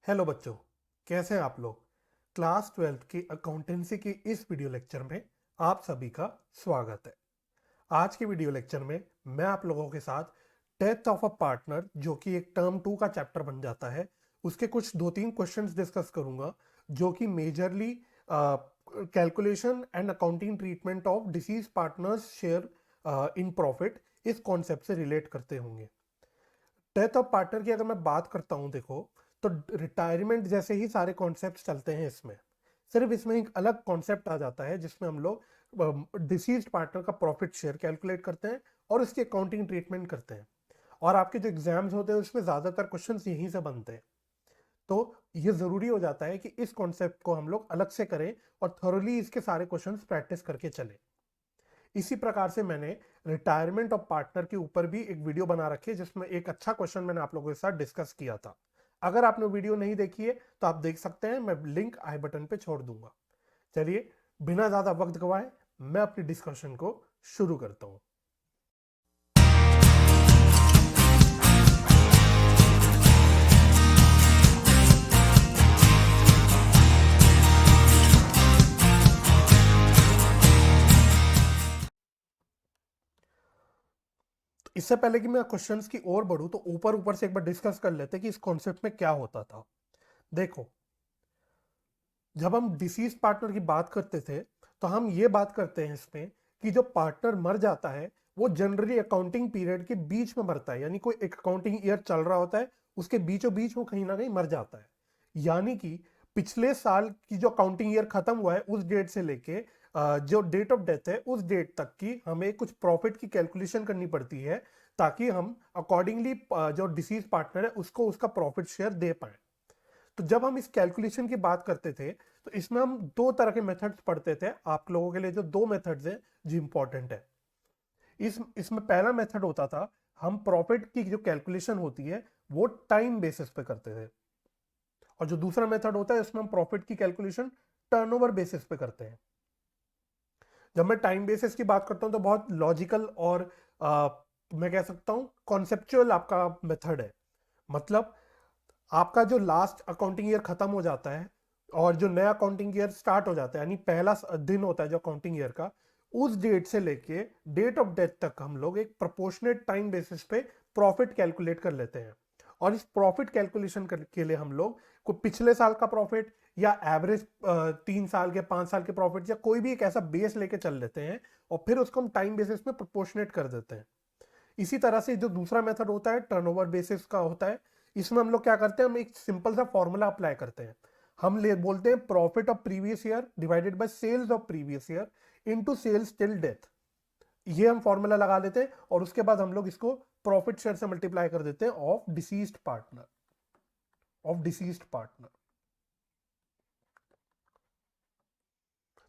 Hello बच्चों, कैसे हैं आप लोग। क्लास 12 की अकाउंटेंसी की इस वीडियो लेक्चर में आप सभी का स्वागत है। आज के वीडियो लेक्चर में मैं आप लोगों के साथ डेथ ऑफ अ पार्टनर, जो कि एक टर्म 2 का चैप्टर बन जाता है, उसके कुछ 2-3 क्वेश्चंस डिस्कस करूंगा, जो कि majorly calculation and accounting treatment of disease partners share in profit, इस कॉन्सेप्ट से रिलेट करते होंगे। डेथ ऑफ पार्टनर की अगर मैं बात करता हूं, देखो, तो रिटायरमेंट जैसे ही सारे कॉन्सेप्ट चलते हैं इसमें, सिर्फ इसमें एक अलग कॉन्सेप्ट आ जाता है जिसमें हम लोग डिसीज्ड पार्टनर का प्रॉफिट शेयर कैलकुलेट करते हैं और उसकी अकाउंटिंग ट्रीटमेंट करते हैं। और आपके जो एग्जाम्स होते हैं उसमें ज्यादातर क्वेश्चंस यहीं से बनते हैं। तो ये जरूरी हो जाता है कि इस कॉन्सेप्ट को हम लोग अलग से करें और थोरली इसके सारे क्वेश्चंस प्रैक्टिस करके चलें। इसी प्रकार से मैंने रिटायरमेंट ऑफ पार्टनर के ऊपर भी एक वीडियो बना रखी है, जिसमें एक अच्छा क्वेश्चन मैंने आप लोगों के साथ डिस्कस किया था। अगर आपने वीडियो नहीं देखी है तो आप देख सकते हैं, मैं लिंक आई बटन पे छोड़ दूंगा। चलिए, बिना ज्यादा वक्त गवाए मैं अपनी डिस्कशन को शुरू करता हूं। इससे पहले कि मैं क्वेश्चंस की ओर बढ़ूं, तो ऊपर ऊपर से एक बार डिस्कस कर लेते हैं कि इस कॉन्सेप्ट में क्या होता था। देखो, जब हम डिसीज पार्टनर की बात करते थे तो हम ये बात करते हैं इसमें कि जो पार्टनर मर जाता है वो जनरली अकाउंटिंग पीरियड के बीच में मरता है, यानी कोई एक अकाउंटिंग ईयर चल रहा होता है, उसके बीचों बीच वो कहीं ना कहीं मर जाता है। यानी कि पिछले साल की जो अकाउंटिंग ईयर खत्म हुआ है उस डेट से लेके जो डेट ऑफ डेथ है उस डेट तक की हमें कुछ प्रॉफिट की कैलकुलेशन करनी पड़ती है, ताकि हम अकॉर्डिंगली जो डिसीज पार्टनर है उसको उसका प्रॉफिट शेयर दे पाए। तो जब हम इस कैलकुलेशन की बात करते थे तो इसमें हम दो तरह के मेथड्स पढ़ते थे। आप लोगों के लिए जो दो मेथड्स हैं जो इंपॉर्टेंट है, इसमें पहला मेथड होता था, हम प्रॉफिट की जो कैलकुलेशन होती है वो टाइम बेसिस पे करते थे। और जो दूसरा मेथड होता है इसमें हम प्रॉफिट की कैलकुलेशन टर्नओवर बेसिस पे करते हैं। जब मैं टाइम बेसिस की बात करता हूं तो बहुत लॉजिकल और मैं कह सकता हूं कॉन्सेप्चुअल आपका मेथड है। मतलब, आपका जो लास्ट अकाउंटिंग ईयर खत्म हो जाता है और जो नया अकाउंटिंग ईयर स्टार्ट हो जाता है, यानी पहला दिन होता है जो अकाउंटिंग ईयर का, उस डेट से लेके डेट ऑफ डेथ तक हम लोग एक प्रोपोर्शनेट टाइम बेसिस पे प्रॉफिट कैलकुलेट कर लेते हैं। और इस प्रॉफिट कैलकुलेशन के लिए हम लोग को पिछले साल का प्रॉफिट या एवरेज 3 साल के 5 साल के प्रॉफिट या कोई भी एक ऐसा बेस लेके चल लेते हैं और फिर उसको हम टाइम बेसिस में प्रोपोर्शनेट कर देते हैं। इसी तरह से जो दूसरा मेथड होता है टर्नओवर बेसिस का होता है। इसमें हम लोग क्या करते हैं, हम एक सिंपल सा फॉर्मूला अप्लाई करते हैं। हम ले बोलते हैं profit of previous year divided by sales of previous year into sales till death. ये हम फॉर्मूला लगा लेते हैं और उसके बाद हम लोग इसको प्रॉफिट शेयर से मल्टीप्लाई कर देते हैं ऑफ डिसीज्ड पार्टनर।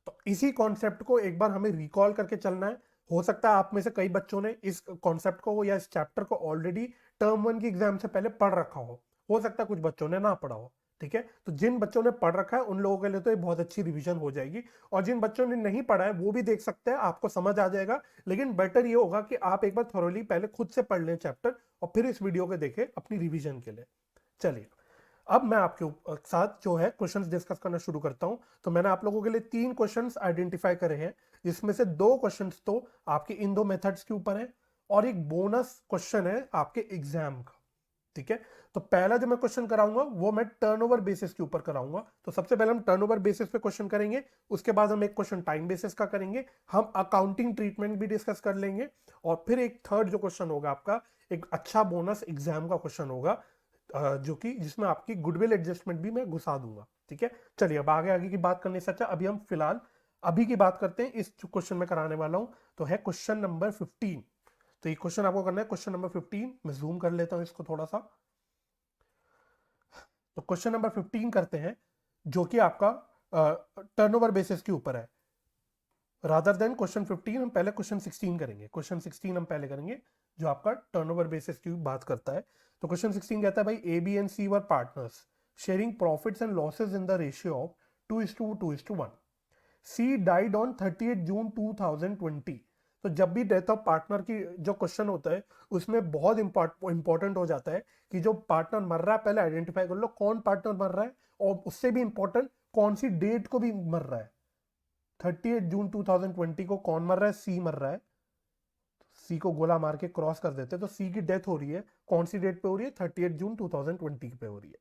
तो इसी कॉन्सेप्ट को एक बार हमें रिकॉल करके चलना है। हो सकता है आप में से कई बच्चों ने इस कॉन्सेप्ट को या इस चैप्टर को ऑलरेडी टर्म 1 की एग्जाम से पहले पढ़ रखा हो सकता है कुछ बच्चों ने ना पढ़ा हो। ठीक है, तो जिन बच्चों ने पढ़ रखा है उन लोगों के लिए तो ये बहुत अच्छी रिवीजन हो जाएगी, और जिन बच्चों ने नहीं पढ़ा है वो भी देख सकते हैं, आपको समझ आ जाएगा। लेकिन बेटर ये होगा कि आप एक बार थोरोली पहले खुद से पढ़ लें चैप्टर और फिर इस वीडियो को देखें अपनी रिवीजन के लिए। चलिए, अब मैं आपके साथ जो है क्वेश्चंस डिस्कस करना शुरू करता हूं। तो मैंने आप लोगों के लिए 3 क्वेश्चंस आइडेंटिफाई करे हैं, जिसमें से 2 क्वेश्चंस तो आपके इन दो मेथड्स के ऊपर है और एक बोनस क्वेश्चन है आपके एग्जाम का। ठीक है, तो पहला जो मैं क्वेश्चन कराऊंगा वो मैं टर्नओवर बेसिस के ऊपर कराऊंगा। तो सबसे पहले हम टर्नओवर बेसिस पे क्वेश्चन करेंगे, उसके बाद हम एक क्वेश्चन टाइम बेसिस का करेंगे, हम अकाउंटिंग ट्रीटमेंट भी डिस्कस कर लेंगे, और फिर एक थर्ड जो क्वेश्चन होगा आपका, एक अच्छा बोनस एग्जाम का क्वेश्चन होगा, जो कि जिसमें आपकी गुडविल एडजस्टमेंट भी मैं घुसा दूंगा। ठीक है, चलिए अब आगे आगे की बात करने से अच्छा अभी हम फिलहाल अभी की बात करते हैं। इस क्वेश्चन में कराने वाला हूं तो है क्वेश्चन नंबर 15। तो ये क्वेश्चन आपको करना है क्वेश्चन नंबर 15। मैं जूम कर लेता हूं इसको थोड़ा सा। तो क्वेश्चन नंबर 15 करते हैं, जो कि आपका टर्नओवर बेसिस के ऊपर है। रादर देन क्वेश्चन 15 हम पहले क्वेश्चन 16 करेंगे। क्वेश्चन 16 हम पहले करेंगे जो आपका टर्नओवर बेसिस की बात करता है। तो क्वेश्चन 16 कहता है, भाई A B and C were partners sharing profits and losses in the ratio of 2:1। C died on 30 June 2020। तो जब भी डेथ ऑफ पार्टनर की जो क्वेश्चन होता है उसमें बहुत इंपॉर्टेंट हो जाता है कि जो पार्टनर मर रहा है पहले आइडेंटिफाई कर लो कौन पार्टनर मर रहा है, और उससे भी इंपॉर्टेंट कौन सी डेट को भी मर रहा है। 30 जून 2020 को कौन मर रहा है? सी मर रहा है। सी को गोला मार के क्रॉस कर देते हैं, तो सी की डेथ हो रही है कौन सी डेट पे हो रही है? 30 जून 2020 पे हो रही है।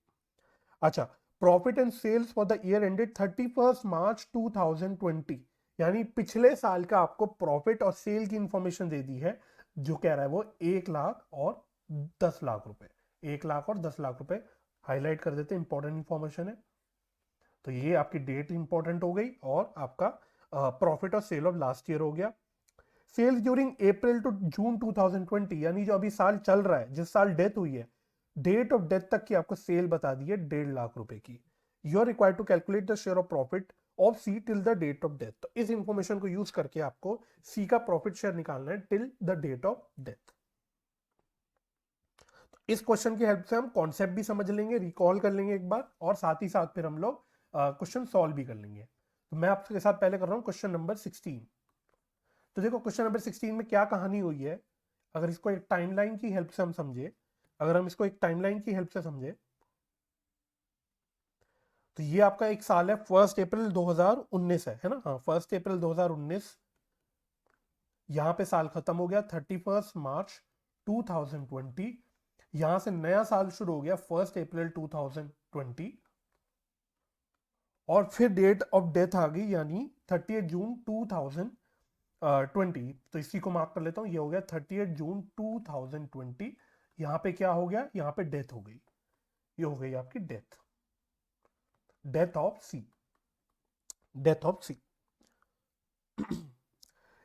अच्छा, profit and sales for the year ended 31 March 2020, यानी पिछले साल का आपको प्रॉफिट और सेल की इंफॉर्मेशन दे दी है, जो कह रहा है वो 1 लाख और 10 लाख रुपए। 1 लाख और 10 लाख रुपए हाईलाइट कर देते हैं, इंपॉर्टेंट इंफॉर्मेशन है। तो ये आपकी डेट इंपॉर्टेंट हो गई और आपका प्रॉफिट और सेल ऑफ लास्ट ईयर हो गया। Sales during April to June 2020, यानी जो अभी साल चल रहा है, जिस साल डेथ हुई है, डेट ऑफ डेथ तक की आपको सेल बता दी है 1.5 लाख रुपए की। You are required to calculate the share of profit of C till the date of death. तो इस इंफॉर्मेशन को यूज करके आपको सी का प्रॉफिट शेयर निकालना है till the date of death. इस क्वेश्चन की हेल्प से हम कॉन्सेप्ट भी समझ लेंगे, रिकॉल कर लेंगे एक बार, और साथ ही साथ फिर हम लोग क्वेश्चन सॉल्व भी कर लेंगे। तो मैं आपके साथ पहले कर रहा हूं क्वेश्चन नंबर 16। तो देखो क्वेश्चन नंबर 16 में क्या कहानी हुई है, अगर इसको एक टाइमलाइन की हेल्प से हम समझे, अगर हम इसको एक टाइमलाइन की हेल्प से समझे, तो ये आपका एक साल है 1 अप्रैल 2019 है ना? हाँ, 1 अप्रैल 2019, यहां पे साल खत्म हो गया 31 मार्च 2020, यहां से नया साल शुरू हो गया 1 अप्रैल 2020, और फिर डेट ऑफ डेथ आ गई यानी 30 जून 2020। तो इसी को मार्क कर लेता हूं, ये हो गया 30 जून 2020। यहां पे क्या हो गया? यहां पे डेथ हो गई, ये हो गई आपकी death, death of C, death of C.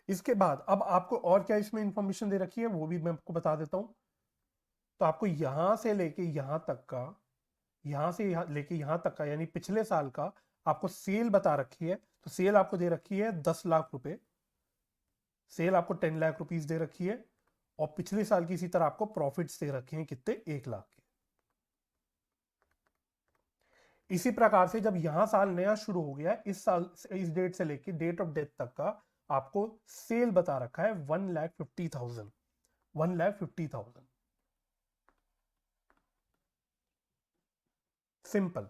इसके बाद अब आपको और क्या इसमें इंफॉर्मेशन दे रखी है वो भी मैं आपको बता देता हूं। तो आपको यहां से लेके यहां तक का, यहां से लेके यहां तक का, यानी पिछले साल का आपको सेल बता रखी है। तो सेल आपको दे रखी है 10 लाख रुपए, सेल आपको 10 लाख रुपीज दे रखी है, और पिछले साल की इसी तरह आपको प्रॉफिट्स दे रखे हैं कितने? 1 लाख के। इसी प्रकार से जब यहां साल नया शुरू हो गया, इस साल इस डेट से लेके डेट ऑफ डेथ तक का आपको सेल बता रखा है 1,50,000, 1,50,000। सिंपल।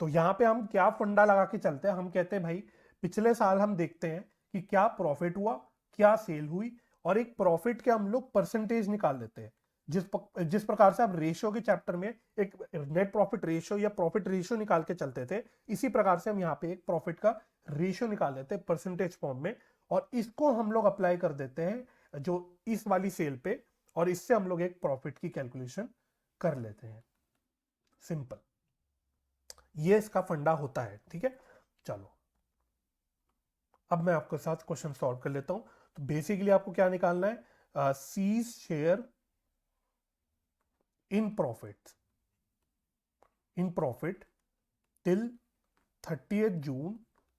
तो यहां पे हम क्या फंडा लगा के चलते हैं, हम कहते हैं भाई पिछले साल हम देखते हैं कि क्या प्रॉफिट हुआ, क्या सेल हुई, और एक प्रॉफिट के हम लोग परसेंटेज निकाल लेते हैं। जिस प्रकार से आप रेशियो के चैप्टर में एक नेट प्रॉफिट रेशियो या प्रॉफिट रेशियो निकाल के चलते थे, इसी प्रकार से हम यहाँ पे एक प्रॉफिट का रेशियो निकाल लेते हैं परसेंटेज फॉर्म में, और इसको हम लोग अप्लाई कर देते हैं जो इस वाली सेल पे, और इससे हम लोग एक प्रॉफिट की कैलकुलेशन कर लेते हैं। सिंपल, ये इसका फंडा होता है। ठीक है, चलो अब मैं आपके साथ क्वेश्चन सॉल्व कर लेता हूं। तो बेसिकली आपको क्या निकालना है? C share in profit, in profit till 30 June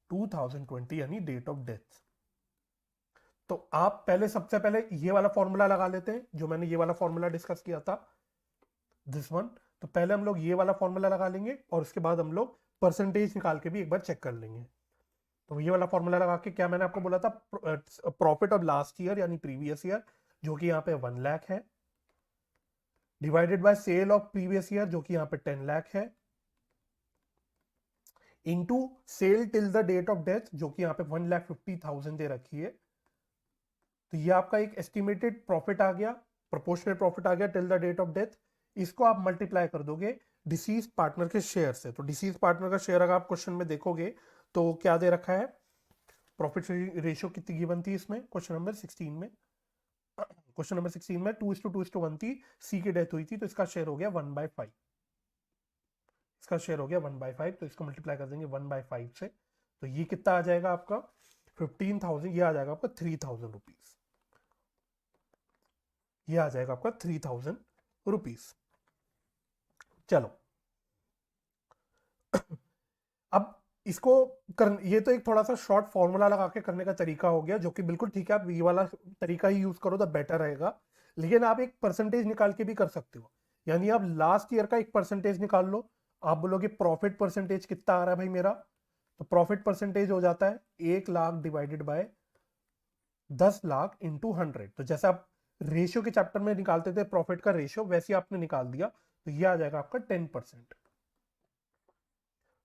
2020, यानी डेट ऑफ डेथ। तो आप पहले, सबसे पहले ये वाला फॉर्मूला लगा लेते हैं जो मैंने ये वाला फॉर्मूला डिस्कस किया था, दिस वन। तो पहले हम लोग ये वाला फॉर्मूला लगा लेंगे, और उसके बाद हम लोग परसेंटेज निकाल के भी एक बार चेक कर लेंगे। तो ये वाला फॉर्मूला लगा के, क्या मैंने आपको बोला था? प्रॉफिट ऑफ लास्ट ईयर यानी प्रीवियस ईयर, जो कि यहाँ पे 1 लाख है, divided by sale of previous year, जो कि यहाँ पे 10 लाख है, into sale till the date of death, जो कि यहाँ पे 1,50,000 दे रखी है। तो ये आपका एक एस्टिमेटेड प्रॉफिट आ गया, प्रोपोर्शनल प्रॉफिट आ गया till the date of death. इसको आप मल्टीप्लाई कर दोगे डिसीज पार्टनर के शेयर से। तो डिसीज पार्टनर का शेयर अगर आप क्वेश्चन में देखोगे तो क्या दे रखा है? प्रॉफिट रेशियो कितनी गिवन थी इसमें क्वेश्चन नंबर 16 में? क्वेश्चन नंबर 16 में 2:2:1 थी, सी की डेथ हुई थी, तो इसका शेयर हो गया 1/5, इसका शेयर हो गया 1/5। तो इसको मल्टीप्लाई कर देंगे 1/5 से, तो ये कितना आ जाएगा आपका? 15,000। ये आ जाएगा आपका 3,000 रुपीज, ये आ जाएगा आपका 3,000 रुपीज। चलो अब इसको ये तो एक थोड़ा सा शॉर्ट फॉर्मूला लगा के करने का तरीका हो गया, जो कि बिल्कुल ठीक है, आप ये वाला तरीका ही यूज करो तो बेटर रहेगा। लेकिन आप एक परसेंटेज निकाल के भी कर सकते हो, यानी आप लास्ट ईयर का एक परसेंटेज निकाल लो। आप बोलोगे प्रॉफिट परसेंटेज कितना आ रहा है भाई मेरा? तो प्रॉफिट परसेंटेज हो जाता है 1 lakh divided by 10 lakh into 100, तो जैसे आप रेशियो के चैप्टर में निकालते थे प्रॉफिट का रेशियो, वैसे ही आपने निकाल दिया, तो ये आ जाएगा आपका 10%।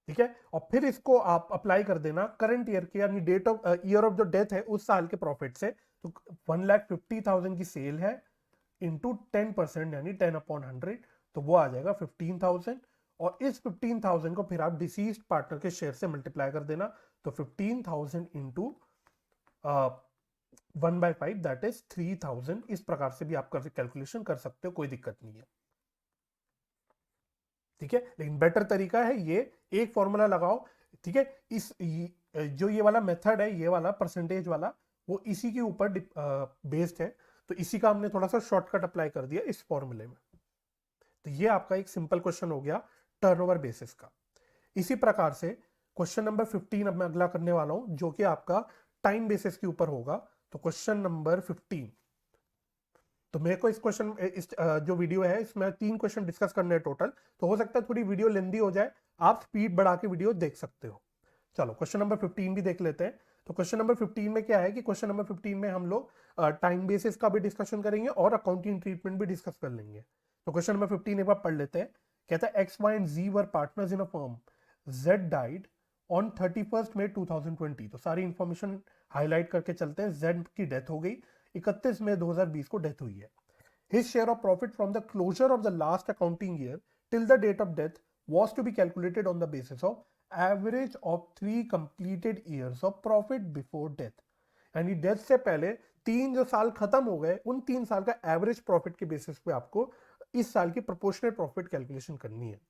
ठीक है, और फिर इसको आप अप्लाई कर देना करंट ईयर के, यानी डेट ऑफ ईयर ऑफ जो डेथ है उस साल के प्रॉफिट से। तो 1,50,000 की सेल है, इंटू 10%, यानी 10/100, तो वो आ जाएगा 15,000। और इस 15,000 को फिर आप डिसीज्ड पार्टनर के शेयर से मल्टीप्लाई कर देना, तो 15,000 इंटू 1/5, दैट इज 3,000। इस प्रकार से भी आप कैलकुलेशन कर सकते हो, कोई दिक्कत नहीं है। ठीक है, लेकिन बेटर तरीका है ये, एक फॉर्मूला लगाओ। ठीक है, जो ये वाला मेथड है, ये वाला परसेंटेज वाला, वो इसी के ऊपर बेस्ड है, तो इसी का हमने थोड़ा सा शॉर्टकट अप्लाई कर दिया इस फॉर्मूले में। तो ये आपका एक सिंपल क्वेश्चन हो गया टर्नओवर बेसिस का। इसी प्रकार से क्वेश्चन नंबर 15 अब मैं अगला करने वाला हूं, जो कि आपका टाइम बेसिस के ऊपर होगा। तो क्वेश्चन नंबर 15, तो मेरे को इस जो वीडियो है इसमें 3 क्वेश्चन डिस्कस करने हैं टोटल, तो हो सकता है थोड़ी वीडियो लेंदी हो जाए, आप स्पीड बढ़ा के वीडियो देख सकते हो। चलो क्वेश्चन नंबर 15 भी देख लेते हैं। तो क्वेश्चन नंबर 15 में क्या है कि क्वेश्चन नंबर 15 में हम लोग टाइम बेसिस का भी डिस्कशन करेंगे और अकाउंटिंग ट्रीटमेंट भी डिस्कस कर लेंगे। तो क्वेश्चन नंबर 15 एक बार पढ़ लेते हैं। कहता है X Y and Z were partners in a firm, Z died on 31 May 2020। तो सारी इंफॉर्मेशन हाईलाइट करके चलते हैं। जेड की डेथ हो गई, 31 मई 2020 को डेथ हुई है। His share of profit from the closure of the last accounting year till the date of death was to be calculated on the basis of average of 3 completed years of profit before death। यानी death से पहले 3 जो साल खत्म हो गए, उन 3 साल का एवरेज प्रॉफिट के बेसिस पे आपको इस साल की प्रोपोर्शनल प्रॉफिट कैलकुलेशन करनी है।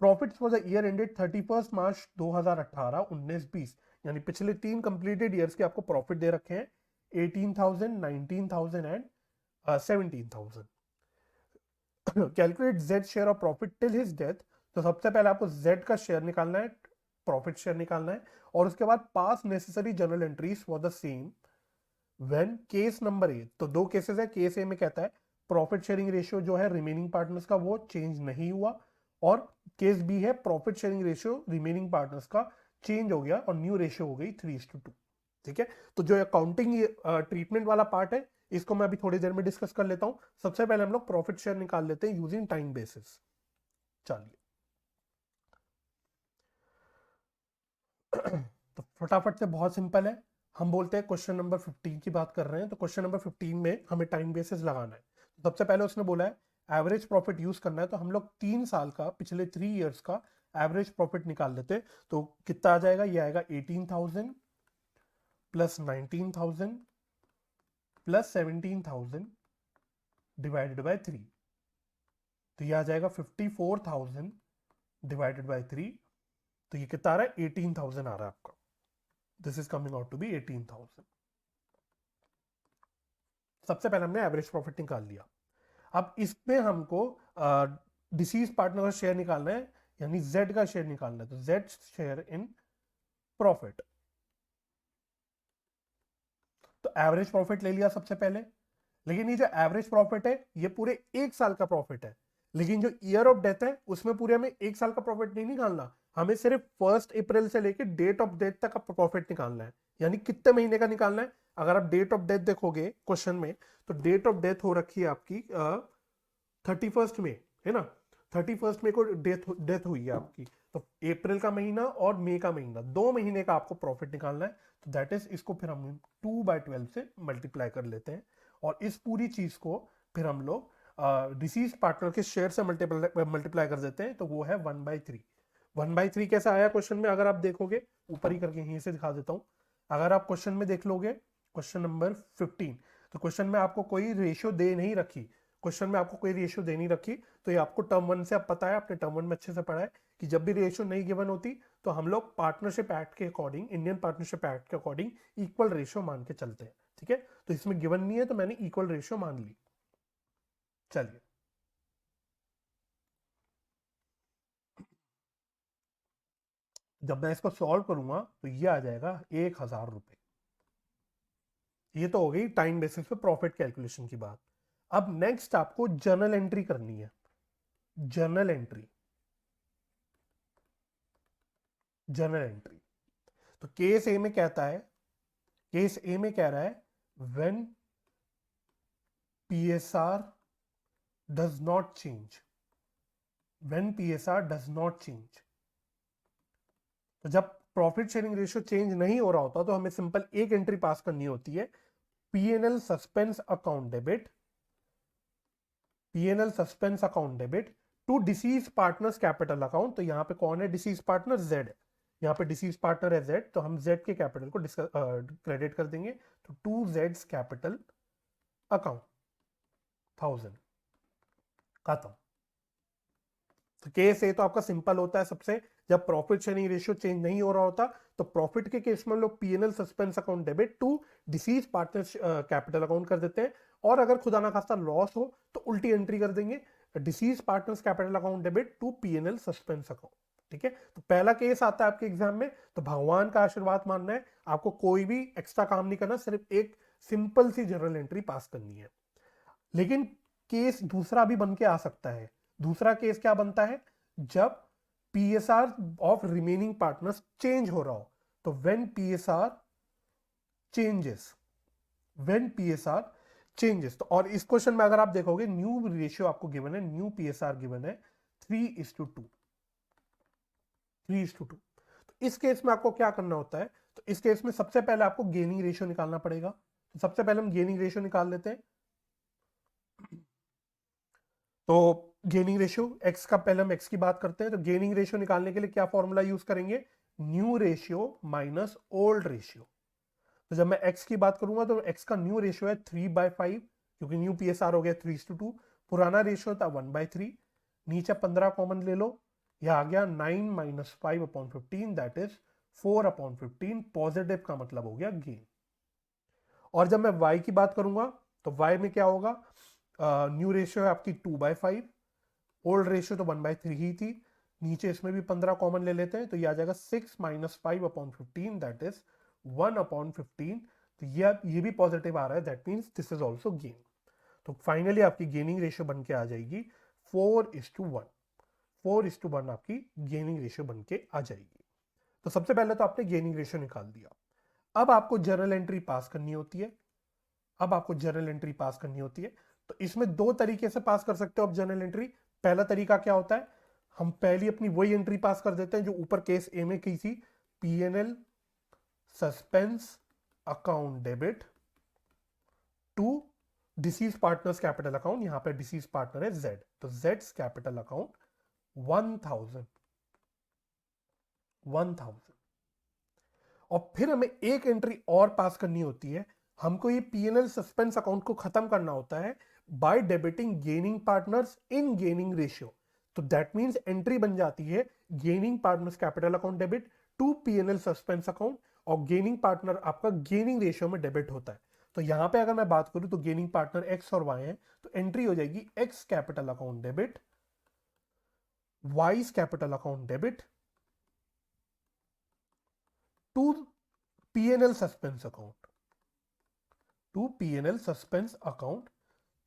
Profits for the year ended 31 मार्च 2018 19-20, यानी पिछले 3 कंप्लीटेड ईयर्स के आपको प्रॉफिट दे रखे हैं, 18,000, 19,000 and 17,000। Calculate Z share of profit till his death. तो सबसे पहले आपको जेड का शेयर निकालना है, प्रॉफिट शेयर निकालना है, और उसके बाद पास necessary journal entries for the same when case number A. तो 2 केसेस है। केस ए में कहता है प्रॉफिट शेयरिंग रेशियो जो है रिमेनिंग पार्टनर्स का वो चेंज नहीं हुआ, और केस बी है profit sharing ratio remaining partners का चेंज हो गया और न्यू रेशियो हो गई 3:2। ठीक है, तो जो अकाउंटिंग ट्रीटमेंट वाला पार्ट है, इसको मैं अभी थोड़ी देर में डिस्कस कर लेता हूं। सबसे पहले हम लोग प्रॉफिट शेयर निकाल लेते हैं यूजिंग टाइम बेसिस। चलिए तो फटाफट से, बहुत सिंपल है। हम बोलते हैं क्वेश्चन नंबर 15 की बात कर रहे हैं, तो क्वेश्चन नंबर 15 में हमें टाइम बेसिस लगाना है। तो सबसे पहले उसने बोला है एवरेज प्रॉफिट यूज करना है, तो हम लोग 3 साल का, पिछले 3 इयर्स का एवरेज प्रॉफिट निकाल लेते हैं। तो कितना आ जाएगा, ये आएगा 18,000 प्लस 19,000 प्लस 17,000 डिवाइडेड बाय 3। तो ये आ जाएगा 54,000 डिवाइडेड बाय 3। तो ये कितना आ रहा है, 18,000 आ रहा है आपका। This is coming out to be 18,000। सबसे पहले हमने एवरेज प्रॉफिट निकाल लिया। अब इसमें हमको डिसीज पार्टनर का शेयर निकालना है, यानी जेड का शेयर निकालना है। तो जेड शेयर इन प्रॉफिट, तो एवरेज प्रॉफिट ले लिया सबसे पहले। लेकिन ये जो एवरेज प्रॉफिट है ये पूरे 1 साल का प्रॉफिट है, लेकिन जो ईयर ऑफ डेथ है उसमें पूरे हमें 1 साल का प्रॉफिट नहीं निकालना, हमें सिर्फ 1 अप्रैल से लेकर डेट ऑफ डेथ तक का प्रॉफिट निकालना है। यानी कितने महीने का निकालना है। अगर आप डेट ऑफ डेथ देखोगे क्वेश्चन में, तो डेट ऑफ डेथ हो रखी है आपकी 31 में, है ना। 31 में को डेथ हुई है आपकी, तो अप्रैल का महीना और मई का महीना, 2 महीने का आपको प्रॉफिट निकालना है। तो दैट इज, इसको फिर हम 2/12 से मल्टीप्लाई कर लेते हैं, और इस पूरी चीज को फिर हम लोग डिसीज पार्टनर के शेयर से मल्टीप्लाई कर देते हैं, तो वो है 1/3। 1/3 कैसा आया क्वेश्चन में, अगर आप देखोगे, ऊपर ही करके यहीं से दिखा देता हूं। अगर आप क्वेश्चन में देख लोगे, क्वेश्चन नंबर 15, तो क्वेश्चन में आपको कोई रेशियो दे नहीं रखी, क्वेश्चन में आपको कोई रेशियो दे नहीं रखी। तो ये आपको टर्म 1 से अब पता है, आपने टर्म 1 में अच्छे से पढ़ा है कि जब भी रेशियो नहीं गिवन होती, तो हम लोग पार्टनरशिप एक्ट के अकॉर्डिंग, इंडियन पार्टनरशिप एक्ट के अकॉर्डिंग इक्वल रेशियो मान के चलते हैं। ठीक है, तो इसमें गिवन नहीं है, तो मैंने इक्वल रेशियो मान ली। चलिए, जब मैं इसको सॉल्व करूंगा तो ये आ जाएगा 1,000 रुपए। ये तो हो गई टाइम बेसिस पे प्रॉफिट कैलकुलेशन की बात। अब नेक्स्ट आपको जर्नल एंट्री करनी है। Journal entry, journal entry. तो केस ए में कहता है, केस ए में कह रहा है when PSR does not change, when PSR does not change. तो जब प्रॉफिट शेयरिंग रेशियो चेंज नहीं हो रहा होता तो हमें सिंपल एक एंट्री पास करनी होती है, P&L suspense account debit, P&L suspense account debit to deceased partners capital account. तो यहाँ पे कौन है डिसीज पार्टनर? Z है। यहाँ पे डिसीज पार्टनर है Z, तो हम Z के कैपिटल को क्रेडिट कर देंगे। तो टू Z's कैपिटल अकाउंट 1000, खत्म। तो केस ए तो आपका सिंपल होता है सबसे, जब प्रॉफिट शेयरिंग रेशियो चेंज नहीं हो रहा होता तो प्रॉफिट के केस में हम लोग P&L suspense account debit to deceased partners capital account कर देते हैं, और अगर खुदा ना खास्ता लॉस हो तो उल्टी एंट्री कर देंगे, deceased partners capital account debit to P&L suspense account. ठीक है, तो पहला केस आता है आपके एग्जाम में, तो भगवान का आशीर्वाद मानना है, आपको कोई भी एक्स्ट्रा काम नहीं करना, सिर्फ एक सिंपल सी जनरल एंट्री पास करनी है। लेकिन केस दूसरा भी बन के आ सकता है। दूसरा केस क्या बनता है? जब PSR of remaining partners change हो रहा हो, तो when PSR changes, when PSR changes. तो और इस क्वेश्चन में अगर आप देखोगे न्यू रेशियो आपको गिवन है, न्यू PSR गिवन है 3:2, 3:2। तो इस केस में आपको क्या करना होता है? तो इस केस में सबसे पहले आपको गेनिंग रेशियो निकालना पड़ेगा। तो सबसे पहले हम गेनिंग रेशियो निकाल लेते हैं। तो गेनिंग रेशियो एक्स का, पहले हम एक्स की बात करते हैं। तो गेनिंग रेशियो निकालने के लिए क्या फॉर्मूला यूज करेंगे? New ratio minus old ratio. तो जब मैं एक्स की बात करूंगा तो एक्स का न्यू रेशियो है 3/5, क्योंकि न्यू PSR हो गया 3:2। पुराना रेशियो था 1/3। नीचे 15 कॉमन ले लो, यह आ गया 9 माइनस 5/15, दैट इज 4/15। पॉजिटिव का मतलब हो गया गेन। और जब मैं y की बात करूंगा तो y में क्या होगा? न्यू रेशियो है आपकी 2/5, ओल्ड रेशियो तो 1/3 ही थी। नीचे इसमें भी 15 कॉमन ले लेते हैं, तो ये आ जाएगा 6 माइनस 5/15, दैट इज 1/15। तो ये भी पॉजिटिव आ रहा है, that means this is also gain. तो फाइनली आपकी गेनिंग रेशियो बन के आ जाएगी 4:1, 4:1 आपकी गेनिंग रेशियो बन के आ जाएगी। तो सबसे पहले तो आपने गेनिंग रेशियो निकाल दिया। अब आपको जर्नल एंट्री पास करनी होती है, अब आपको जर्नल एंट्री पास करनी होती है। तो इसमें दो तरीके से पास कर सकते हो आप जर्नल एंट्री। पहला तरीका क्या होता है? हम पहली अपनी वही एंट्री पास कर देते हैं जो ऊपर केस ए में की थी, P&L suspense account debit to deceased partners capital account. यहां पर डिसीज पार्टनर है Z, तो Z's कैपिटल अकाउंट 1000, 1000। और फिर हमें एक एंट्री और पास करनी होती है, हमको ये P&L सस्पेंस अकाउंट को खत्म करना होता है by debiting gaining partners in gaining ratio. तो दैट मींस एंट्री बन जाती है gaining partners capital account debit to P&L suspense account, और गेनिंग पार्टनर आपका गेनिंग रेशियो में डेबिट होता है। तो यहां पे अगर मैं बात करूं तो गेनिंग पार्टनर एक्स और वाई है, तो एंट्री हो जाएगी X capital account debit, Y's capital account debit to P&L suspense account, to P&L suspense account.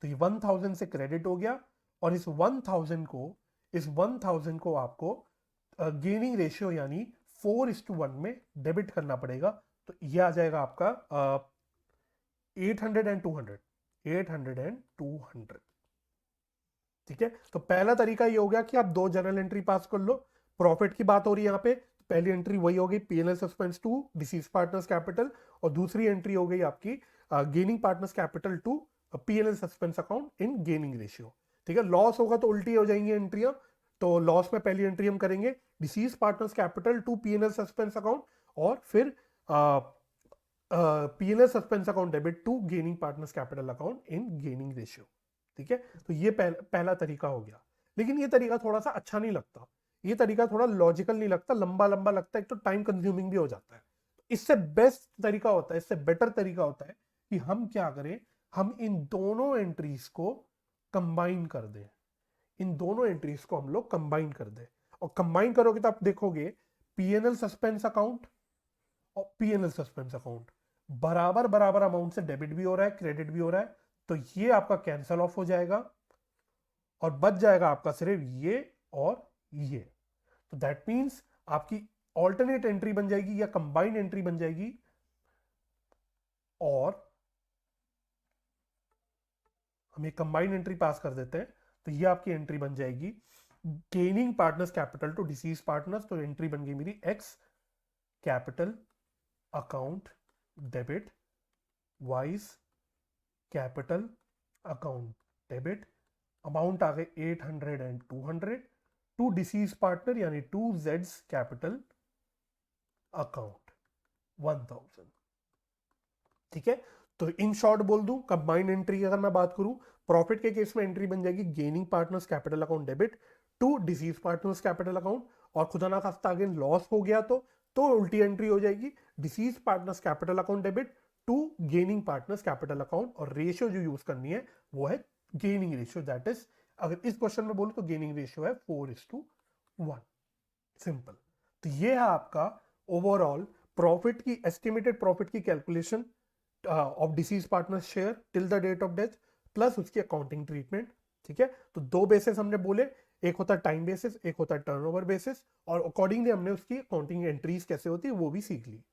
तो ये 1000 से क्रेडिट हो गया, और इस 1000 को आपको गेनिंग रेशियो यानी 4:1 में डेबिट करना पड़ेगा। तो ये आ जाएगा आपका 800 एंड 200, 800 एंड 200। ठीक है, तो पहला तरीका ये हो गया कि आप दो जर्नल एंट्री पास कर लो। प्रॉफिट की बात हो रही है यहाँ पे, पहली एंट्री वही होगी P&L suspense to deceased partners capital, और दूसरी एंट्री हो गई आपकी gaining partners capital to P&L suspense account in gaining ratio. ठीक है, लॉस होगा तो उल्टी हो जाएंगी एंट्रियां। तो लॉस में पहली एंट्री हम करेंगे deceased partners capital to P&L suspense account, और फिर P&L suspense account debit to gaining partners capital account in gaining ratio. ठीक है, तो ये पहला तरीका हो गया। लेकिन ये तरीका थोड़ा सा अच्छा नहीं लगता, ये तरीका थोड़ा लॉजिकल नहीं लगता, लंबा लंबा लगता है, एक तो टाइम कंज्यूमिंग भी हो जाता है। इससे बेस्ट तरीका होता है, इससे बेटर तरीका होता है कि हम क्या करें, हम इन दोनों एंट्रीज को कंबाइन कर दें, इन दोनों एंट्रीज को हम लोग कंबाइन कर दें। और कंबाइन करोगे तो आप देखोगे P&L सस्पेंस अकाउंट और P&L सस्पेंस अकाउंट बराबर बराबर अमाउंट से डेबिट भी हो रहा है, क्रेडिट भी हो रहा है। तो ये आपका कैंसल ऑफ हो जाएगा, और बच जाएगा आपका सिर्फ ये और ये। तो दैट मीन्स आपकी ऑल्टरनेट एंट्री बन जाएगी या कंबाइंड एंट्री बन जाएगी, और हम एक कंबाइंड एंट्री पास कर देते हैं, तो ये आपकी एंट्री बन जाएगी gaining partners capital to deceased partners. तो एंट्री बन गई मेरी X capital account debit Y's capital account debit, amount आ गए 800 एंड 200 टू डिसीज पार्टनर यानी टू जेड्स कैपिटल अकाउंट 1000। ठीक है, तो इन शॉर्ट बोल दूं कंबाइंड एंट्री की अगर मैं बात करूं, प्रॉफिट के केस में एंट्री बन जाएगी gaining partners capital account debit to deceased partners capital account, और खुदा ना खास्ता अगेन लॉस हो गया तो उल्टी एंट्री हो जाएगी deceased partners capital account debit to gaining partners capital account, और रेशियो जो यूज करनी है वो है गेनिंग रेशियो, दैट इज अगर इस क्वेश्चन में बोलूं तो गेनिंग रेशियो है 4:1। सिंपल। तो ये है आपका ओवरऑल प्रॉफिट की एस्टिमेटेड प्रॉफिट की calculation of deceased partner share till the date of death plus उसकी अकाउंटिंग ट्रीटमेंट। ठीक है, तो दो बेसिस हमने बोले, एक होता है टाइम बेसिस, एक होता है टर्नओवर बेसिस, और अकॉर्डिंगली हमने उसकी अकाउंटिंग एंट्रीज कैसे होती है वो भी सीख ली।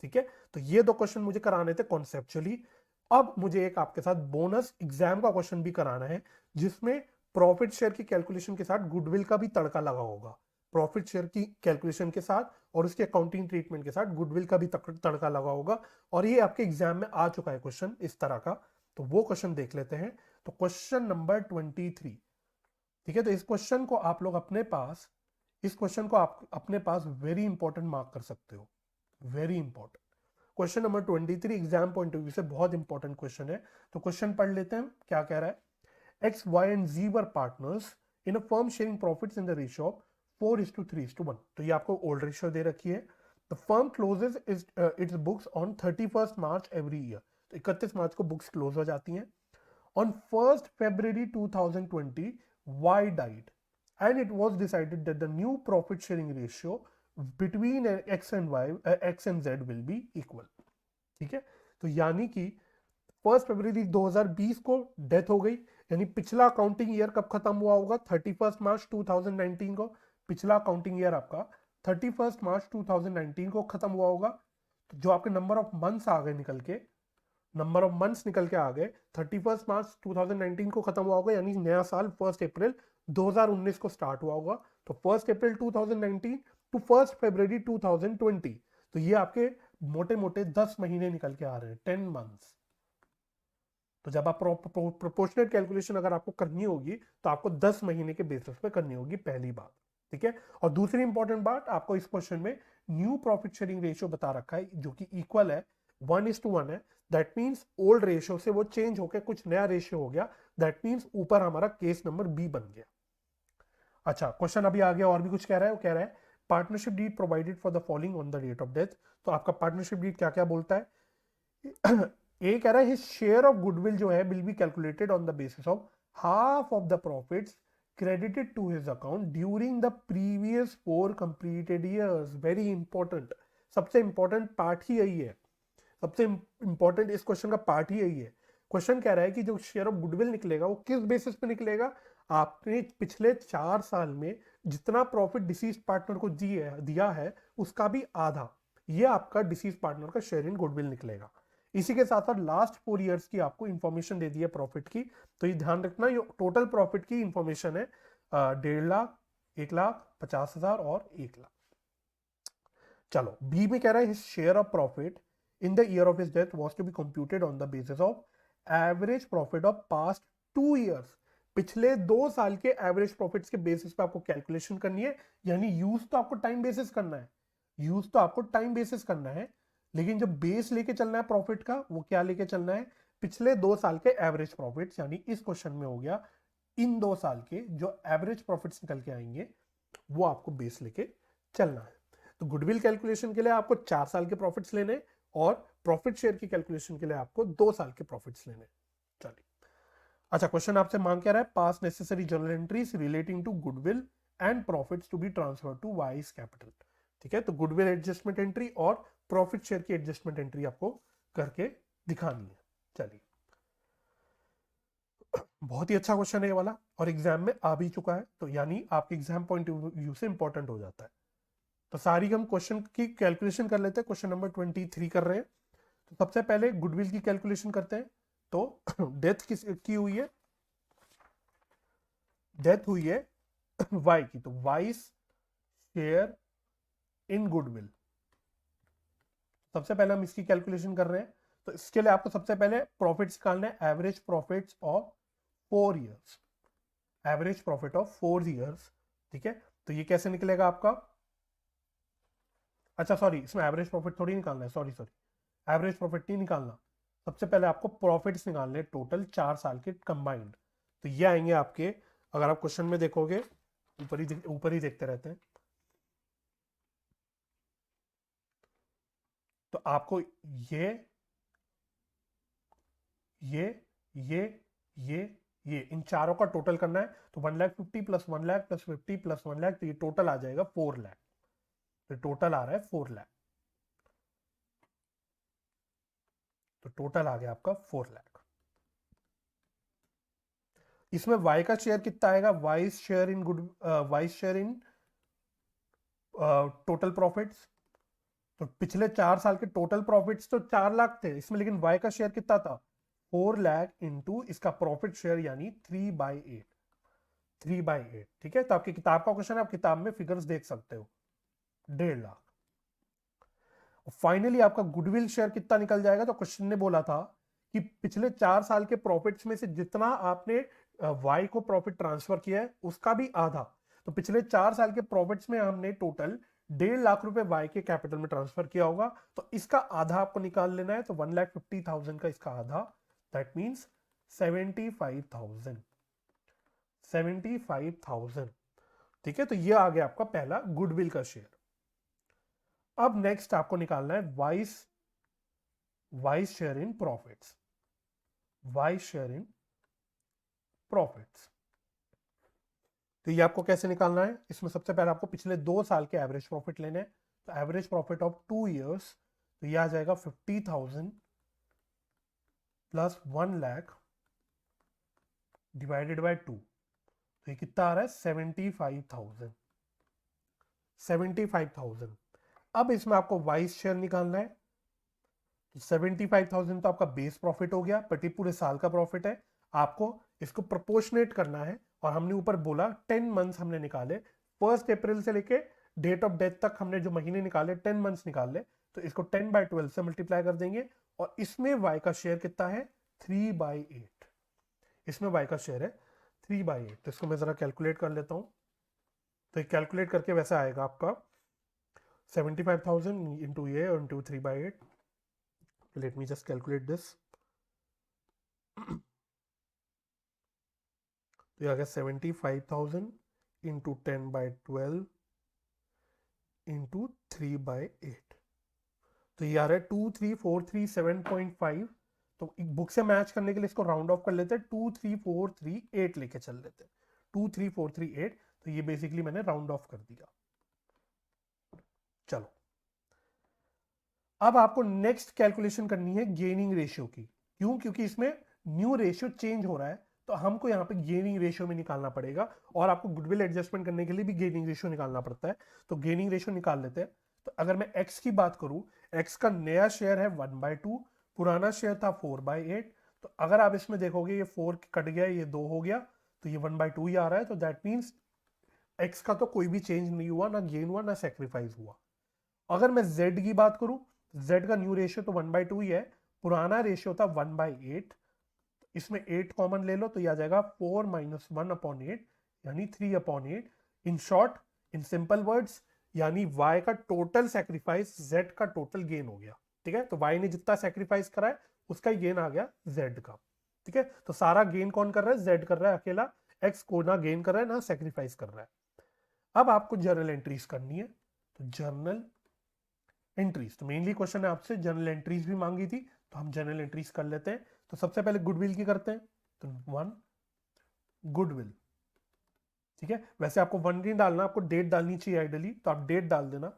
ठीक है, तो ये दो क्वेश्चन मुझे कराने थे कॉन्सेप्चुअली। अब मुझे एक आपके साथ बोनस एग्जाम का क्वेश्चन भी कराना है जिसमें प्रॉफिट शेयर की कैलकुलेशन के साथ गुडविल का भी तड़का लगा होगा। प्रॉफिट शेयर की कैलकुलेशन के साथ और उसके अकाउंटिंग ट्रीटमेंट के साथ गुडविल का भी तड़का लगा होगा, और ये आपके एग्जाम में आ चुका है क्वेश्चन इस तरह का। तो वो क्वेश्चन देख लेते हैं। तो क्वेश्चन नंबर 23। ठीक है, तो इस क्वेश्चन को आप लोग अपने पास, इस क्वेश्चन को आप अपने पास वेरी इंपॉर्टेंट मार्क कर सकते हो, very important. Question number 23 exam point of view से बहुत इंपॉर्टेंट क्वेश्चन है। तो क्वेश्चन पढ़ लेते हैं क्या कह रहा है। X, Y and Z were partners in a firm sharing profits in the ratio of 4:3:1। तो ये आपको ओल्ड रेशियो दे रखी है। The firm closes its books on 31st March every year। तो 31 मार्च को बुक्स क्लोज हो जाती हैं। On 1st February 2020, Y died and it was decided that the new profit sharing ratio between X and Y, X and Z will be equal। ठीक है, तो यानी कि 1 फरवरी 2020 को डेथ हो गई, यानी पिछला अकाउंटिंग ईयर कब खत्म हुआ होगा 31 मार्च 2019 को। पिछला अकाउंटिंग ईयर आपका 31 मार्च 2019 को खत्म हुआ होगा। तो जो आपके नंबर ऑफ मंथ्स आ गए निकल के, नंबर ऑफ मंथ्स निकल के आ गए 31 मार्च 2019 को खत्म हुआ होगा, यानी नया साल 1 अप्रैल 2019 को स्टार्ट हुआ होगा। तो 1 अप्रैल 2019 टू 1 फरवरी 2020, तो ये आपके मोटे मोटे 10 महीने निकल के आ रहे हैं, 10 मंथ्स। तो जब आप प्रोपोर्शनेट कैलकुलेशन अगर आपको करनी होगी तो आपको 10 महीने के बेसिस पे करनी होगी, पहली बात। ठीक है, और दूसरी इंपॉर्टेंट बात, आपको इस क्वेश्चन में न्यू प्रॉफिट शेयरिंग रेशियो बता रखा है जो कि इक्वल है 1:1 है। दैट मींस ओल्ड रेशियो से वो चेंज होकर कुछ नया रेशियो हो गया। दैट मींस ऊपर हमारा केस नंबर बी बन गया। अच्छा, क्वेश्चन अभी आ गया और भी कुछ कह रहा है। वो कह रहा है partnership deed provided for the following on the date of death. तो आपका पार्टनरशिप डीड क्या क्या बोलता है। ए कह रहा है हिज शेयर ऑफ गुडविल जो है will be calculated on the basis of half of the profits credited to his account during the previous 4 completed years. Very important, सबसे इंपॉर्टेंट पार्ट ही यही है, सबसे इंपॉर्टेंट इस क्वेश्चन का पार्ट ही यही है। क्वेश्चन कह रहा है कि जो शेयर ऑफ गुडविल निकलेगा वो किस बेसिस पे निकलेगा। आपने पिछले 4 साल में जितना प्रॉफिट डिसीज पार्टनर को दिया है उसका भी आधा, ये आपका डिसीज पार्टनर का शेयर इन गुडविल निकलेगा। इसी के साथ साथ लास्ट 4 इयर्स की आपको इंफॉर्मेशन दे दी है प्रॉफिट की। तो ये ध्यान रखना, ये टोटल प्रॉफिट की इंफॉर्मेशन है 1.5 लाख, 1,50,000 और 1 लाख। चलो, बी में कह रहा है share of profit in the year of his death was to be computed on the basis of average profit of past 2 years. पिछले 2 साल के एवरेज प्रॉफिट्स के बेसिस पे आपको कैलकुलेशन करनी है, यानी यूज तो आपको टाइम बेसिस करना है, यूज तो आपको टाइम बेसिस करना है, लेकिन जो बेस लेके चलना है प्रॉफिट का वो क्या लेके चलना है, पिछले 2 साल के एवरेज प्रॉफिट्स। यानी इस क्वेश्चन में हो गया इन 2 साल के जो एवरेज प्रॉफिट्स निकल के आएंगे वो आपको बेस लेके चलना है। तो गुडविल कैलकुलेशन के लिए आपको 4 साल के प्रॉफिट्स लेने और प्रॉफिट शेयर की कैलकुलेशन के लिए आपको 2 साल के प्रॉफिट्स लेने। चलिए, अच्छा, क्वेश्चन आपसे मांग क्या रहा है, pass necessary journal entries relating to goodwill and profits to be transfer to Y's capital. ठीक है, तो गुडविल एडजस्टमेंट एंट्री और प्रॉफिट शेयर की एडजस्टमेंट एंट्री आपको करके दिखानी है। चलिए, बहुत ही अच्छा क्वेश्चन है ये वाला और एग्जाम में आ भी चुका है, तो यानी आपके एग्जाम पॉइंट ऑफ व्यू से इंपॉर्टेंट हो जाता है। तो सारी हम क्वेश्चन की कैलकुलेशन कर लेते हैं। क्वेश्चन नंबर 23 कर रहे हैं। तो सबसे पहले गुडविल की कैलकुलेशन करते हैं। तो डेथ किस की हुई है, डेथ हुई है वाई की, तो वाई शेयर इन गुडविल। सबसे पहले हम इसकी कैलकुलेशन कर रहे हैं, तो इसके लिए आपको सबसे पहले प्रॉफिट्स निकालना है, average profits of 4 years, average profit of 4 years. ठीक है, तो ये कैसे निकलेगा आपका, अच्छा सॉरी, इसमें एवरेज प्रॉफिट थोड़ी निकालना है, सॉरी सॉरी, एवरेज प्रॉफिट नहीं निकालना, सबसे पहले आपको प्रॉफिट्स निकालने हैं टोटल 4 साल के कंबाइंड। तो ये आएंगे आपके, अगर आप क्वेश्चन में देखोगे ऊपर ही देखते रहते हैं, तो आपको ये ये ये ये ये इन चारों का टोटल करना है। तो 1,50,000 प्लस 1,00,000 प्लस 50 प्लस 1,00,000, तो ये टोटल आ जाएगा 4,00,000। तो टोटल आ रहा है 4,00,000, तो टोटल आ गया आपका 4,00,000। इसमें वाई का शेयर कितना आएगा, vice share in good, vice share in total profits. तो पिछले 4 साल के टोटल प्रॉफिट्स तो 4,00,000 थे इसमें, लेकिन वाई का शेयर कितना था, 4,00,000 इंटू इसका प्रॉफिट शेयर यानी 3/8, 3/8। ठीक है, तो आपकी किताब का क्वेश्चन है, आप किताब में फिगर्स देख सकते हो, 1,50,000। फाइनली आपका गुडविल शेयर कितना निकल जाएगा, तो क्वेश्चन ने बोला था कि पिछले 4 साल के प्रॉफिट्स में से जितना आपने वाई को प्रॉफिट ट्रांसफर किया है उसका भी आधा। तो पिछले 4 साल के प्रॉफिट्स में हमने टोटल 1,50,000 रुपए वाई के कैपिटल में ट्रांसफर किया होगा, तो इसका आधा आपको निकाल लेना है। तो 1,50,000 का इसका आधा, दैट मीन्स 75,000, 75,000। ठीक है, तो ये आ गया आपका पहला गुडविल का शेयर। अब नेक्स्ट आपको निकालना है vice, vice share in profits, vice share in profits. तो ये आपको कैसे निकालना है, इसमें सबसे पहले आपको पिछले 2 साल के एवरेज प्रॉफिट लेने हैं। तो एवरेज प्रॉफिट ऑफ 2 ईयर्स, तो ये आ जाएगा 50,000 प्लस 1,00,000 डिवाइडेड बाय 2, तो ये कितना आ रहा है 75,000, 75,000। अब इसमें आपको वाइस शेयर निकालना है। तो 75,000 तो आपका बेस प्रॉफिट हो गया, बट ये पूरे साल का प्रॉफिट है, आपको इसको प्रोपोर्शनेट करना है। और हमने ऊपर बोला 10 मंथ्स हमने निकाले, 1 अप्रैल से लेके डेट ऑफ डेथ तक हमने जो महीने निकाले 10 मंथ्स निकाले, तो इसको 10/12 से मल्टीप्लाई कर देंगे। और इसमें वाई का शेयर कितना है, 3/8, इसमें वाई का शेयर है 3/8। तो इसको मैं जरा कैलकुलेट कर लेता हूं, तो कैलकुलेट करके वैसा आएगा आपका 75,000 इंटू ये और into 3/8। Let me just calculate this. तो ये आ गया 75,000 इंटू 10/12 इंटू 3/8, तो ये आ रहा है 23,437.5। तो बुक से मैच करने के लिए इसको राउंड ऑफ कर लेते हैं, 23,438 लेके चल लेते हैं, 23,438। तो ये बेसिकली मैंने राउंड ऑफ कर दिया। चलो, अब आपको नेक्स्ट कैलकुलेशन करनी है गेनिंग रेशियो की। क्यों, क्योंकि इसमें न्यू रेशियो चेंज हो रहा है, तो हमको यहाँ पे गेनिंग रेशियो में निकालना पड़ेगा। और आपको गुडविल एडजस्टमेंट करने के लिए भी गेनिंग रेशियो निकालना पड़ता है, तो गेनिंग रेशियो निकाल लेते हैं। तो अगर मैं एक्स की बात करूं, एक्स का नया शेयर है 1/2, पुराना शेयर था 4/8। तो अगर आप इसमें देखोगे ये 4 कट गया, ये 2 हो गया, तो ये 1/2 ही आ रहा है। तो दैट मीन्स एक्स का तो कोई भी चेंज नहीं हुआ, ना गेन हुआ ना सेक्रीफाइस हुआ। अगर मैं जेड की बात करूं, जेड का न्यू रेशियो तो 1/2 ही है, पुराना रेशियो था 1/8। इसमें 8 कॉमन ले लो, तो यह आ जाएगा 4 - 1/8 यानी 3/8। In short, in simple words, यानी y का टोटल सेक्रीफाइस z का टोटल गेन हो गया। ठीक है, तो y ने जितना सेक्रीफाइस करा है उसका ही गेन आ गया z का। ठीक है, तो सारा गेन कौन कर रहा है, z कर रहा है अकेला, x को ना गेन कर रहा है ना सेक्रीफाइस कर रहा है। अब आपको जर्नल एंट्रीज करनी है, तो जर्नल एंट्रीज, तो मेनली क्वेश्चन है आपसे जर्नल एंट्रीज भी मांगी थी, तो हम जर्नल एंट्रीज कर लेते हैं। तो सबसे पहले गुडविल की करते हैं, तो 1 गुडविल। ठीक है, वैसे आपको 1 नहीं डालना, आपको डेट डालनी चाहिए आइडली, तो आप डेट डाल देना।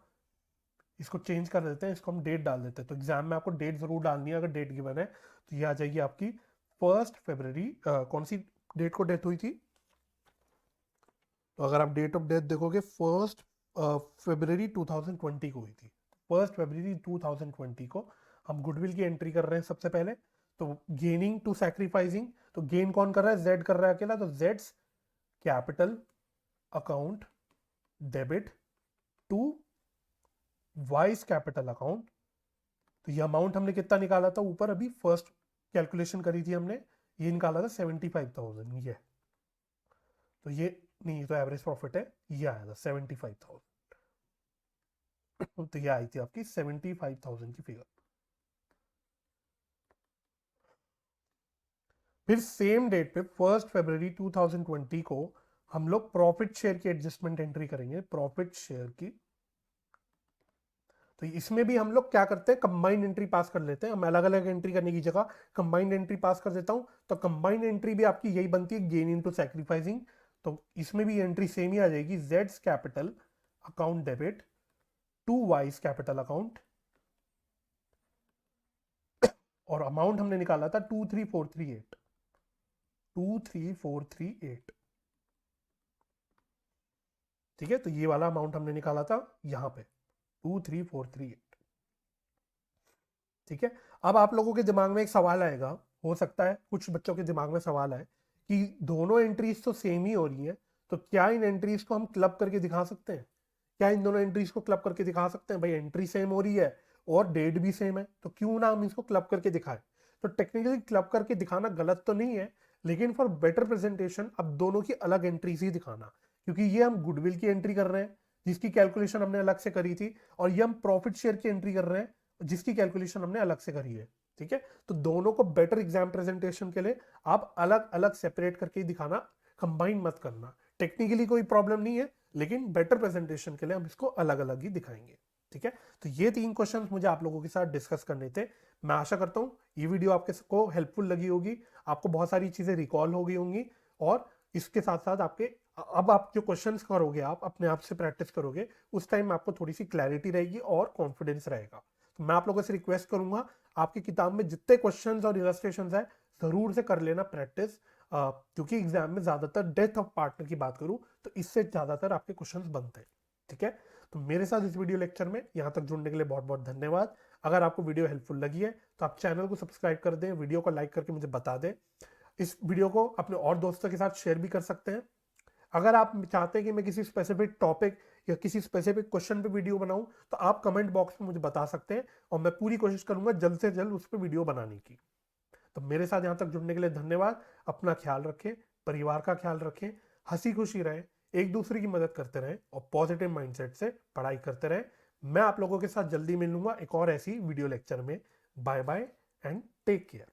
इसको चेंज कर देते हैं, इसको हम डेट डाल देते हैं। तो एग्जाम में आपको डेट जरूर डालनी है, अगर डेट गिवन है तो ये आ जाएगी आपकी 1 फरवरी। कौन सी डेट को डेथ हुई थी, तो अगर आप डेट ऑफ डेथ देखोगे 1 फरवरी 2020 को हुई थी। 1 फरवरी 2020 को हम गुडविल की एंट्री कर रहे हैं सबसे पहले। तो गेनिंग टू सैक्रिफाइसिंग, तो गेन कौन कर रहा है, जेड कर रहा है अकेला, तो जेड्स capital account debit to Y's capital account. तो ये अमाउंट हमने कितना निकाला था ऊपर, अभी फर्स्ट कैलकुलेशन करी थी हमने, ये निकाला था 75,000, ये तो ये नहीं, तो एवरेज प्रॉफिट है, ये आया था 75,000। तो ये आई थी आपकी 75,000 की फिगर। फिर सेम डेट पे 1 फरवरी 2020 को हम लोग प्रॉफिट शेयर की एडजस्टमेंट एंट्री करेंगे, प्रॉफिट शेयर की। तो इसमें भी हम लोग क्या करते हैं, कंबाइंड एंट्री पास कर लेते हैं, हम अलग अलग एंट्री करने की जगह कंबाइंड एंट्री पास कर देता हूं। तो कंबाइंड एंट्री भी आपकी यही बनती है, गेन इनटू सैक्रिफाइसिंग। तो इसमें भी एंट्री सेम ही आ जाएगी, जेड्स capital account debit to Y's capital account, और अमाउंट हमने निकाला था 23438, 23438। ठीक है, तो ये वाला अमाउंट हमने निकाला था यहां पे 23438। ठीक है, अब आप लोगों के दिमाग में एक सवाल आएगा, हो सकता है कुछ बच्चों के दिमाग में सवाल आए कि दोनों एंट्रीज तो सेम ही हो रही हैं, तो क्या इन एंट्रीज को हम क्लब करके दिखा सकते हैं, क्या इन दोनों एंट्रीज को क्लब करके दिखा सकते हैं, भाई एंट्री सेम हो रही है और डेट भी सेम है, तो क्यों ना हम इसको क्लब करके दिखाएं। तो टेक्निकली क्लब करके दिखाना गलत तो नहीं है, लेकिन फॉर बेटर प्रेजेंटेशन अब दोनों की अलग एंट्रीज ही दिखाना, क्योंकि ये हम गुडविल की एंट्री कर रहे हैं जिसकी कैलकुलेशन हमने अलग से करी थी, और ये हम प्रॉफिट शेयर की एंट्री कर रहे हैं जिसकी कैलकुलेशन हमने अलग से करी है। ठीक है, तो दोनों को बेटर एग्जाम प्रेजेंटेशन के लिए आप अलग अलग सेपरेट करके ही दिखाना, कंबाइन मत करना। टेक्निकली कोई प्रॉब्लम नहीं है, लेकिन बेटर प्रेजेंटेशन के लिए हम इसको अलग अलग ही दिखाएंगे। ठीक है, तो ये 3 क्वेश्चंस मुझे आप लोगों के साथ डिस्कस करने थे। मैं आशा करता हूँ ये वीडियो आपके को हेल्पफुल लगी होगी, आपको बहुत सारी चीजें रिकॉल हो गई होंगी, और इसके साथ साथ आपके अब आप जो क्वेश्चंस करोगे, आप अपने आप से प्रैक्टिस करोगे, उस टाइम आपको थोड़ी सी क्लैरिटी रहेगी और कॉन्फिडेंस रहेगा। तो मैं आप लोगों से रिक्वेस्ट करूंगा, आपकी किताब में जितने क्वेश्चंस और इलस्ट्रेशंस है जरूर से कर लेना प्रैक्टिस, क्योंकि एग्जाम में ज्यादातर डेथ ऑफ पार्टनर की बात करूं तो इससे ज्यादातर आपके क्वेश्चंस बनते हैं। ठीक है, तो मेरे साथ इस वीडियो लेक्चर में यहां तक जुड़ने के लिए बहुत बहुत धन्यवाद। अगर आपको वीडियो हेल्पफुल लगी है तो आप चैनल को सब्सक्राइब कर दें, वीडियो को लाइक करके मुझे बता दें, इस वीडियो को अपने और दोस्तों के साथ शेयर भी कर सकते हैं। अगर आप चाहते हैं कि मैं किसी स्पेसिफिक टॉपिक या किसी स्पेसिफिक क्वेश्चन पे वीडियो बनाऊं, तो आप कमेंट बॉक्स में मुझे बता सकते हैं, और मैं पूरी कोशिश करूंगा जल्द से जल्द उस पर वीडियो बनाने की। तो मेरे साथ यहां तक जुड़ने के लिए धन्यवाद। अपना ख्याल रखें, परिवार का ख्याल रखें, हंसी खुशी रहें, एक दूसरे की मदद करते रहें, और पॉजिटिव माइंडसेट से पढ़ाई करते रहें। मैं आप लोगों के साथ जल्दी मिलूंगा एक और ऐसी वीडियो लेक्चर में। Bye bye and take care.